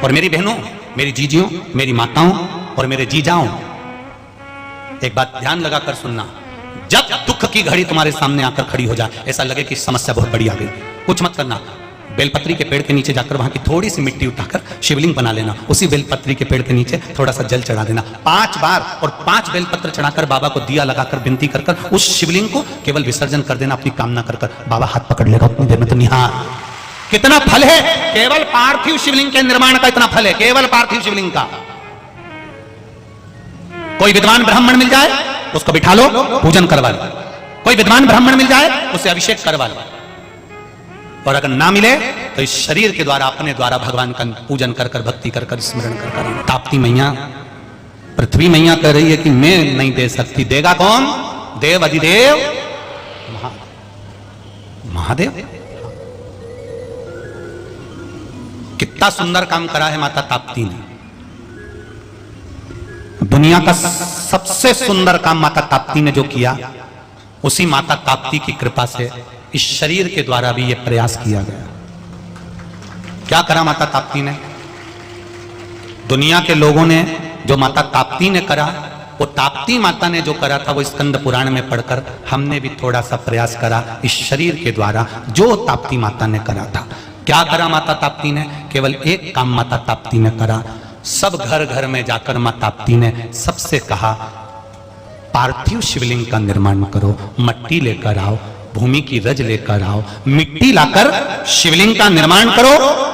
और मेरी बहनों, मेरी जीजियों, मेरी माताओं और मेरे जीजाओं, एक बात ध्यान लगाकर सुनना। जब दुख की घड़ी तुम्हारे सामने आकर खड़ी हो जाए, ऐसा लगे कि समस्या बहुत बड़ी आ गई, कुछ मत करना। बेलपत्री के पेड़ के नीचे जाकर वहां की थोड़ी सी मिट्टी उठाकर शिवलिंग बना लेना। उसी बेलपत्री के पेड़ के नीचे थोड़ा सा जल चढ़ा देना 5 बार, और 5 बेलपत्र चढ़ाकर बाबा को दिया लगाकर विनती कर कर उस शिवलिंग को केवल विसर्जन कर देना, अपनी कामना कर कर। बाबा हाथ पकड़ लेगा उतनी देर में। तो निहार कितना फल है केवल पार्थिव शिवलिंग के निर्माण का, इतना फल है केवल पार्थिव शिवलिंग का। कोई विद्वान ब्राह्मण मिल जाए उसको बिठा लो, पूजन करवा लो। कोई विद्वान ब्राह्मण मिल जाए उससे अभिषेक करवा लो, और अगर ना मिले तो इस शरीर के द्वारा, अपने द्वारा भगवान का पूजन कर कर, भक्ति कर कर, स्मरण कर कर। ताप्ती मैया, पृथ्वी मैया कह रही है कि मैं नहीं दे सकती, देगा कौन? देव अधिदेव महादेव। कितना सुंदर काम करा है माता ताप्ती ने। दुनिया का सबसे सुंदर काम माता ताप्ती ने जो किया, उसी माता ताप्ती की कृपा से इस शरीर के द्वारा भी यह प्रयास किया गया। क्या करा माता ताप्ती ने? दुनिया के लोगों ने जो माता ताप्ती ने करा, वो ताप्ती माता ने जो करा था वो स्कंद पुराण में पढ़कर हमने भी थोड़ा सा प्रयास करा इस शरीर के द्वारा, जो ताप्ती माता ने करा था। क्या करा माता ताप्ती ने? केवल एक काम माता ताप्ती ने करा। सब घर घर में जाकर माता ताप्ती ने सबसे कहा, पार्थिव शिवलिंग का निर्माण करो, मट्टी लेकर आओ, भूमि की रज लेकर आओ, मिट्टी लाकर शिवलिंग का निर्माण करो,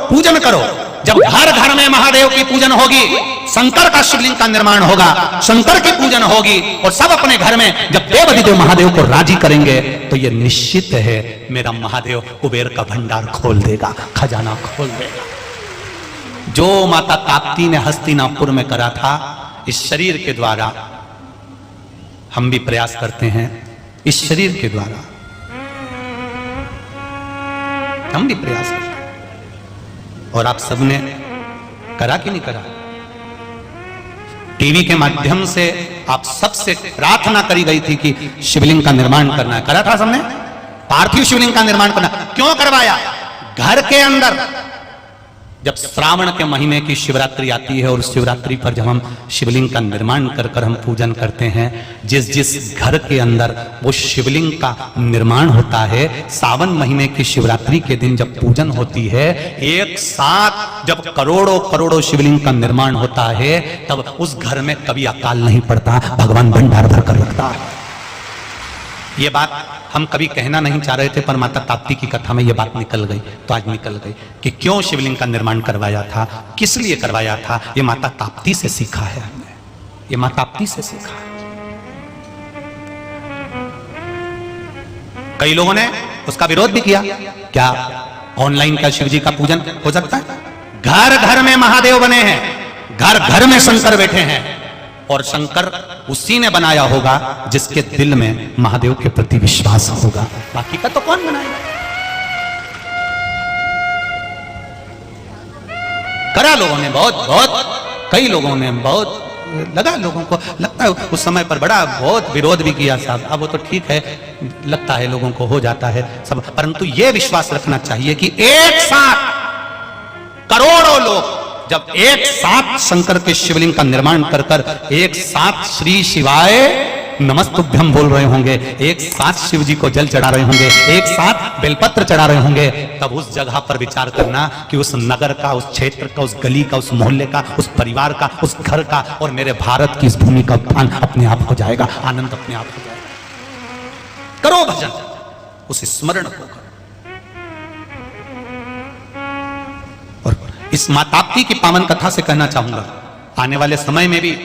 पूजन करो। जब घर घर में महादेव की पूजन होगी, शंकर का शिवलिंग का निर्माण होगा, शंकर की पूजन होगी, और सब अपने घर में जब देव अधिदेव महादेव को राजी करेंगे, तो यह निश्चित है मेरा महादेव कुबेर का भंडार खोल देगा, खजाना खोल देगा। जो माता ताप्ती ने हस्तिनापुर में करा था, इस शरीर के द्वारा हम भी प्रयास करते हैं। इस शरीर के द्वारा हम भी प्रयास करते हैं। और आप सबने करा कि नहीं करा? टीवी के माध्यम से आप सबसे प्रार्थना करी गई थी कि शिवलिंग का निर्माण करना है। करा था सबने? पार्थिव शिवलिंग का निर्माण करना। क्यों करवाया? घर के अंदर जब श्रावण के महीने की शिवरात्रि आती है, और शिवरात्रि पर जब हम शिवलिंग का निर्माण कर कर हम पूजन करते हैं, जिस जिस घर के अंदर वो शिवलिंग का निर्माण होता है, सावन महीने की शिवरात्रि के दिन जब पूजन होती है, एक साथ जब करोड़ों करोड़ों शिवलिंग का निर्माण होता है, तब उस घर में कभी अकाल नहीं पड़ता, भगवान भंडार भर कर रखता है। ये बात हम कभी कहना नहीं चाह रहे थे, पर माता ताप्ती की कथा में ये बात निकल गई, तो आज निकल गई कि क्यों शिवलिंग का निर्माण करवाया था, किस लिए करवाया था। ये माता ताप्ती से सीखा है हमने, ये माता ताप्ती से सीखा है। कई लोगों ने उसका विरोध भी किया। क्या ऑनलाइन का शिव जी का पूजन हो सकता है? घर घर में महादेव बने हैं, घर घर में शंकर बैठे हैं, और शंकर उसी ने बनाया होगा जिसके दिल में महादेव के प्रति विश्वास होगा। बाकी का तो कौन बनाएगा? करा लोगों ने, बहुत कई लोगों ने बहुत लगा, लोगों को लगता है उस समय पर बड़ा बहुत विरोध भी किया साहब। अब वो तो ठीक है, लगता है लोगों को हो जाता है सब, परंतु ये विश्वास रखना चाहिए कि एक साथ करोड़ों लोग जब एक साथ शंकर के शिवलिंग का निर्माण कर कर एक साथ श्री शिवाय नमस्तुभ्यम बोल रहे होंगे, एक साथ शिव जी को जल चढ़ा रहे होंगे, एक साथ बेलपत्र चढ़ा रहे होंगे, तब उस जगह पर विचार करना कि उस नगर का, उस क्षेत्र का, उस गली का, उस मोहल्ले का, उस परिवार का, उस घर का और मेरे भारत की इस भूमि का उत्थान अपने आप हो जाएगा, आनंद अपने आप हो जाएगा। करो भजन, उस स्मरण को करो। इस माता ताप्ती की पावन कथा से कहना चाहूंगा, आने वाले समय में भी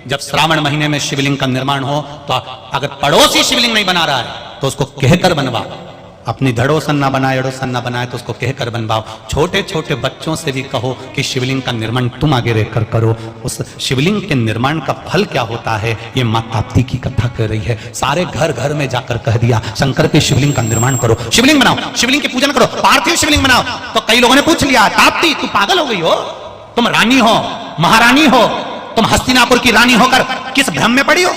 जब श्रावण महीने में शिवलिंग का निर्माण हो, तो अगर पड़ोसी शिवलिंग नहीं बना रहा है तो उसको कहकर बनवाओ। अपनी धड़ोसन ना बनाए, अड़ोसन ना बनाए तो उसको कहकर बनवाओ। छोटे छोटे बच्चों से भी कहो कि शिवलिंग का निर्माण तुम आगे रहकर करो। उस शिवलिंग के निर्माण का फल क्या होता है, ये माता ताप्ती की कथा कह रही है। सारे घर घर में जाकर कह दिया, शंकर के शिवलिंग का निर्माण करो, शिवलिंग बनाओ, शिवलिंग की पूजन करो, पार्थिव शिवलिंग बनाओ। तो कई लोगों ने पूछ लिया, ताप्ती तू पागल हो गई हो? तुम रानी हो, महारानी हो, तुम हस्तिनापुर की रानी होकर किस भ्रम में पड़ी हो?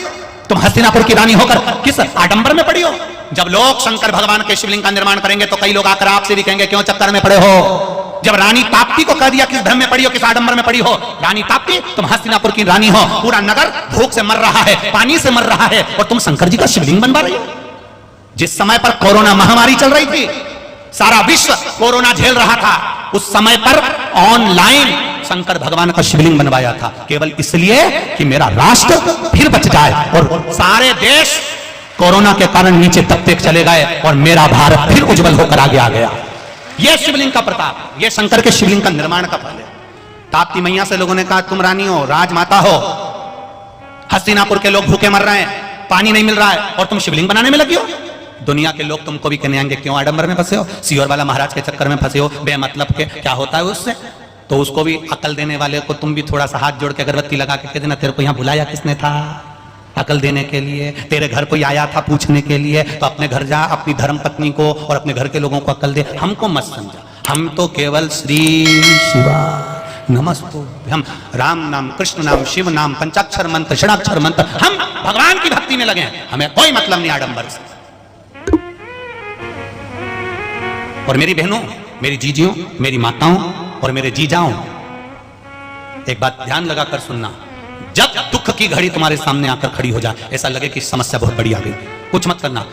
तुम हस्तिनापुर की रानी होकर किस आडंबर में पड़ी हो? जब लोग शंकर भगवान के शिवलिंग का निर्माण करेंगे तो कई लोग आकर आपसे भी कहेंगे, क्यों चक्कर में पड़े हो? जब रानी ताप्ती को कह दिया किस धर्म में पड़ी हो, किस आडंबर में पड़ी हो, रानी ताप्ती तुम हस्तिनापुर की रानी हो, पूरा नगर भूख से मर रहा है, पानी से मर रहा है, और तुम शंकर जी का शिवलिंग बनवा रही हो। जिस समय पर कोरोना महामारी चल रही थी, सारा विश्व कोरोना झेल रहा था, उस समय पर ऑनलाइन शंकर भगवान का शिवलिंग बनवाया था, केवल इसलिए कि मेरा राष्ट्र फिर बच जाए। और सारे देश कोरोना के कारण नीचे दबते चले गए और मेरा भारत फिर उज्जवल होकर आगे आ गया। यह शिवलिंग का प्रताप, यह शंकर के शिवलिंग का निर्माण का फल है। ताप्ती मैया से लोगों ने कहा तुम रानी हो, राजमाता हो, हस्तिनापुर के लोग भूखे मर रहे हैं, पानी नहीं मिल रहा है, और तुम शिवलिंग बनाने में लगी हो। दुनिया के लोग तुमको भी कहने आएंगे क्यों आडंबर में फंसे हो, सियोर वाला महाराज के चक्कर में फंसे हो, बेमतलब के, क्या होता है उससे। तो उसको भी अकल देने वाले को तुम भी थोड़ा सा हाथ जोड़ के अगरबत्ती लगा के कह देना तेरे को यहाँ बुलाया किसने था अकल देने के लिए, तेरे घर कोई आया था पूछने के लिए, तो अपने घर जा, अपनी धर्म पत्नी को और अपने घर के लोगों को अकल दे, हमको मत समझा। हम तो केवल श्री शिवा नमस्तु, हम राम नाम, कृष्ण नाम, शिव नाम, पंचाक्षर मंत्र, षडाक्षर मंत्र, हम भगवान की भक्ति में लगे हैं, हमें कोई मतलब नहीं आडंबर से। और मेरी बहनों, मेरी जीजियों, मेरी माताओं और मेरे जीजाओं, एक बात ध्यान लगाकर सुनना, जब दुख की घड़ी तुम्हारे सामने आकर खड़ी हो जाए, ऐसा लगे कि समस्या बहुत बड़ी आ गई, कुछ मत करना,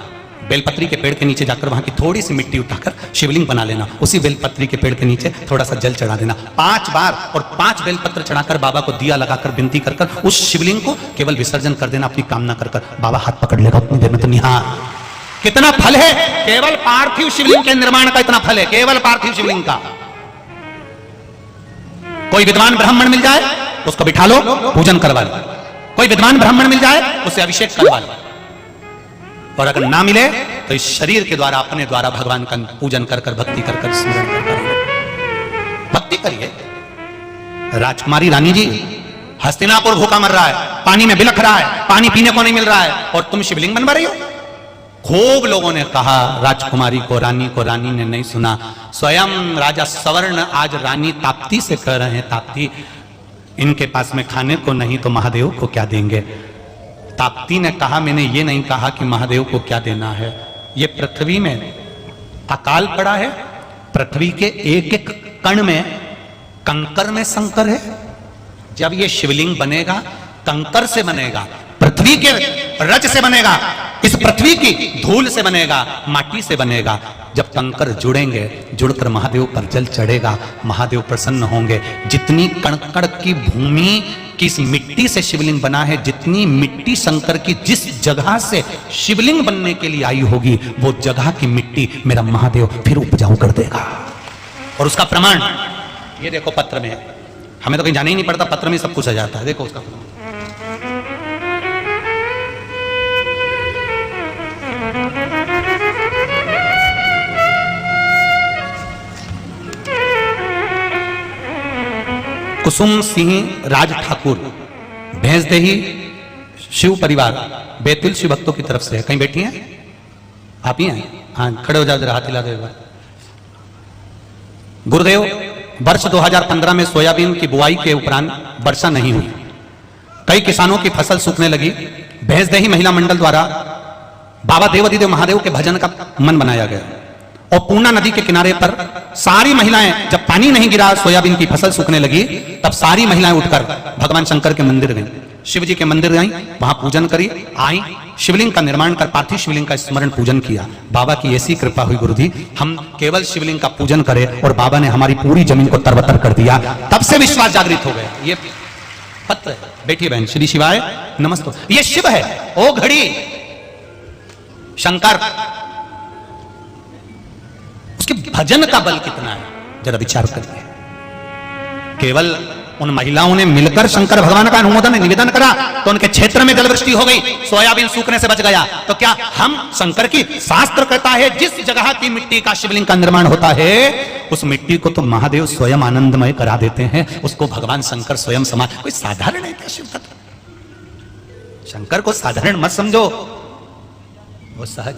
बेलपत्री के पेड़ के नीचे जाकर वहां की थोड़ी सी मिट्टी उठाकर शिवलिंग बना लेना, उसी बेलपत्री के पेड़ के नीचे थोड़ा सा जल चढ़ा देना 5 बार, और 5 बेलपत्र चढ़ाकर बाबा को दिया लगाकर विनती कर उस शिवलिंग को केवल विसर्जन कर देना अपनी कामना कर। बाबा हाथ पकड़ लेगा उतनी देर में। तो निहार कितना फल है, केवल पार्थिव शिवलिंग के निर्माण का इतना फल है, केवल पार्थिव शिवलिंग का। कोई विद्वान ब्राह्मण मिल जाए उसको बिठा लो, पूजन करवा लो, कोई विद्वान ब्राह्मण मिल जाए उससे अभिषेक करवा लो, और अगर ना मिले तो इस शरीर के द्वारा, अपने द्वारा भगवान का पूजन कर भक्ति कर स्मरण कर भक्ति करिए। राजकुमारी रानी जी, हस्तिनापुर भूखा मर रहा है, पानी में बिलख रहा है, पानी पीने को नहीं मिल रहा है, और तुम शिवलिंग बनवा रही हो। खूब लोगों ने कहा राजकुमारी को, रानी ने नहीं सुना। स्वयं राजा सवर्ण आज रानी ताप्ती से कह रहे हैं, ताप्ती इनके पास में खाने को नहीं तो महादेव को क्या देंगे। ताप्ती ने कहा मैंने ये नहीं कहा कि महादेव को क्या देना है, ये पृथ्वी में अकाल पड़ा है, पृथ्वी के एक एक कण में कंकर में शंकर है। जब ये शिवलिंग बनेगा कंकर से बनेगा, पृथ्वी के रज से बनेगा, इस पृथ्वी की धूल से बनेगा, माटी से बनेगा। जब कंकर जुड़ेंगे, जुड़कर महादेव पर जल चढ़ेगा, महादेव प्रसन्न होंगे। जितनी कणकण की भूमि की इस मिट्टी से शिवलिंग बना है, जितनी मिट्टी शंकर की जिस जगह से शिवलिंग बनने के लिए आई होगी, वो जगह की मिट्टी मेरा महादेव फिर उपजाऊ कर देगा। और उसका प्रमाण ये देखो पत्र में, हमें तो कहीं जाना ही नहीं पड़ता, पत्र में सब कुछ आ जाता है। देखो उसका प्रमाण, कुसुम सिंह राज ठाकुर, भैंसदेही शिव परिवार, बैतुल शिव भक्तों की तरफ से है। कहीं बैठी हैं आप ही हैं? हाँ, खड़े हो जाओ जरा, हाथ हिला दो एक बार। गुरुदेव, वर्ष 2015 में सोयाबीन की बुआई के उपरांत वर्षा नहीं हुई, कई किसानों की फसल सूखने लगी। भैंसदेही महिला मंडल द्वारा बाबा देवाधिदेव महादेव के भजन का मन बनाया गया, और पूर्णा नदी के किनारे पर सारी महिलाएं, जब पानी नहीं गिरा, सोयाबीन की फसल सूखने लगी, तब सारी महिलाएं उठकर भगवान शंकर के मंदिर गईं, शिव जी के मंदिर गईं, वहां पूजन करी, आई, शिवलिंग का निर्माण कर पार्थिव शिवलिंग का स्मरण पूजन किया। बाबा की ऐसी कृपा हुई गुरुजी, हम केवल शिवलिंग का पूजन करें और बाबा ने हमारी पूरी जमीन को तरबतर कर दिया। तब से विश्वास जागृत हो गया। ये पत्र है, बैठिए बहन, श्री शिवाय नमस्ते। ये शिव है, ओ घड़ी शंकर, उसके भजन का बल कितना है जरा विचार करिए। केवल उन महिलाओं ने मिलकर शंकर भगवान का अनुमोदन निवेदन करा तो उनके क्षेत्र में जलवृष्टि हो गई, सोयाबीन सूखने से बच गया। तो क्या हम शंकर की, शास्त्र कहता है जिस जगह की मिट्टी का शिवलिंग का निर्माण होता है, उस मिट्टी को तो महादेव स्वयं आनंदमय करा देते हैं, उसको भगवान शंकर स्वयं समा। कोई साधारण है क्या शिव तत्व? शंकर को साधारण मत समझो, वो सहज